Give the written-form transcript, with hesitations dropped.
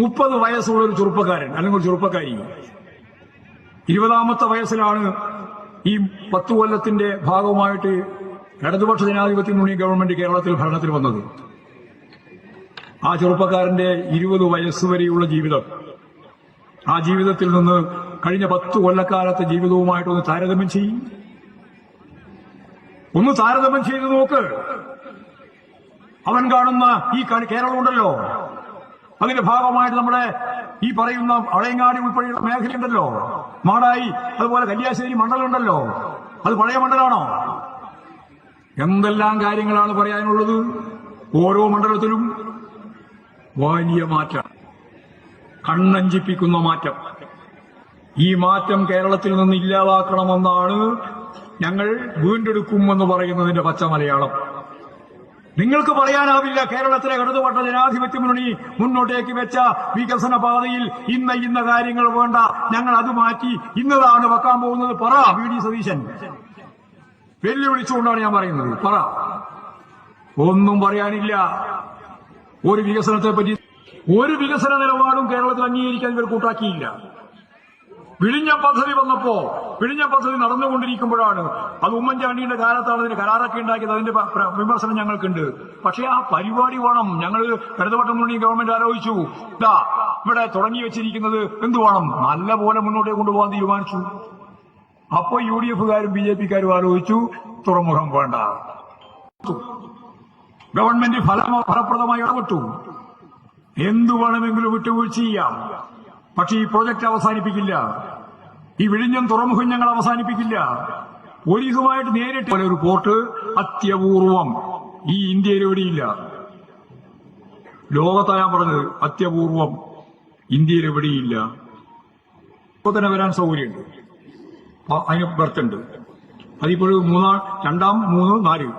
30 വയസ്സുള്ള ഒരു ചെറുപ്പക്കാരൻ അല്ലെങ്കിൽ ഒരു ചെറുപ്പക്കാരി 20ാമത്തെ വയസ്സിലാണ് ഈ 10 കൊല്ലത്തിന്റെ ഭാഗമായിട്ട് ഇടതുപക്ഷ ജനാധിപത്യ മുന്നണി ഗവൺമെന്റ് കേരളത്തിൽ ഭരണത്തിൽ വന്നത്. ആ ചെറുപ്പക്കാരന്റെ 20 വയസ്സുവരെയുള്ള ജീവിതം, ആ ജീവിതത്തിൽ നിന്ന് കഴിഞ്ഞ 10 കൊല്ലക്കാലത്തെ ജീവിതവുമായിട്ടൊന്ന് താരതമ്യം ചെയ്യും. ഒന്ന് താരതമ്യം ചെയ്ത് നോക്ക്. അവൻ കാണുന്ന ഈ കേരളമുണ്ടല്ലോ, അതിന്റെ ഭാഗമായിട്ട് നമ്മുടെ ഈ പറയുന്ന അളയങ്ങാടി ഉൾപ്പെടെയുള്ള മേഖലയുണ്ടല്ലോ, മാടായി, അതുപോലെ കല്യാശ്ശേരി മണ്ഡലമുണ്ടല്ലോ, അത് പഴയ മണ്ഡലമാണോ? എന്തെല്ലാം കാര്യങ്ങളാണ് പറയാനുള്ളത്. ഓരോ മണ്ഡലത്തിലും വലിയ മാറ്റം, കണ്ണഞ്ചിപ്പിക്കുന്ന മാറ്റം. ഈ മാറ്റം കേരളത്തിൽ നിന്ന് ഇല്ലാതാക്കണമെന്നാണ് ഞങ്ങൾ വീണ്ടെടുക്കുമെന്ന് പറയുന്നതിന്റെ പച്ച മലയാളം. നിങ്ങൾക്ക് പറയാനാവില്ല കേരളത്തിലെ ഇടതുപക്ഷ ജനാധിപത്യ മുന്നണി മുന്നോട്ടേക്ക് വെച്ച വികസന പാതയിൽ ഇന്ന കാര്യങ്ങൾ വേണ്ട, ഞങ്ങൾ അത് മാറ്റി ഇന്നതാണ് വെക്കാൻ പോകുന്നത്. പറ വി.ഡി. സതീശൻ. വെല്ലുവിളിച്ചുകൊണ്ടാണ് ഞാൻ പറയുന്നത്. പറ. ഒന്നും പറയാനില്ല. ഒരു വികസനത്തെ പറ്റി ഒരു വികസന നിലപാടും കേരളത്തിൽ അംഗീകരിക്കാൻ ഇവർ കൂട്ടാക്കിയില്ല. വിഴിഞ്ഞം പദ്ധതി വന്നപ്പോ, വിഴിഞ്ഞം പദ്ധതി നടന്നുകൊണ്ടിരിക്കുമ്പോഴാണ്, അത് ഉമ്മൻചാണ്ടിയുടെ കാലത്താണ് അതിന് കരാറൊക്കെ ഉണ്ടാക്കിയത്, അതിന്റെ വിമർശനം ഞങ്ങൾക്കുണ്ട്. പക്ഷേ ആ പരിപാടി വേണം. ഞങ്ങൾ ഇടതുപക്ഷ മുന്നണി ഗവൺമെന്റ് ആലോചിച്ചു, ഇവിടെ തുടങ്ങി വെച്ചിരിക്കുന്നത് എന്ത് വേണം, നല്ല പോലെ മുന്നോട്ടേ കൊണ്ടുപോകാൻ തീരുമാനിച്ചു. അപ്പോ UDF-കാരും BJP-കാരും ആലോചിച്ചു, തുറമുഖം വേണ്ട. ഗവൺമെന്റ് ഫലപ്രദമായി ഇടപെട്ടു. എന്തു വേണമെങ്കിലും വിട്ടുവീഴ്ച ചെയ്യാം, പക്ഷേ ഈ പ്രോജക്റ്റ് അവസാനിപ്പിക്കില്ല. ഈ വിഴിഞ്ഞം തുറമുഖം ഞങ്ങൾ അവസാനിപ്പിക്കില്ല. പോലീസുമായിട്ട് നേരിട്ട് ഒരു പോർട്ട് അത്യപൂർവം ഈ ഇന്ത്യയിൽ എവിടെയില്ല. ലോകത്താ ഞാൻ പറഞ്ഞത്, അത്യപൂർവം ഇന്ത്യയിൽ എവിടെയില്ല. ഇപ്പൊ തന്നെ വരാൻ സൗകര്യമുണ്ട്, അതിന് ബർത്തുണ്ട്. അതിപ്പോൾ 2, 3, 4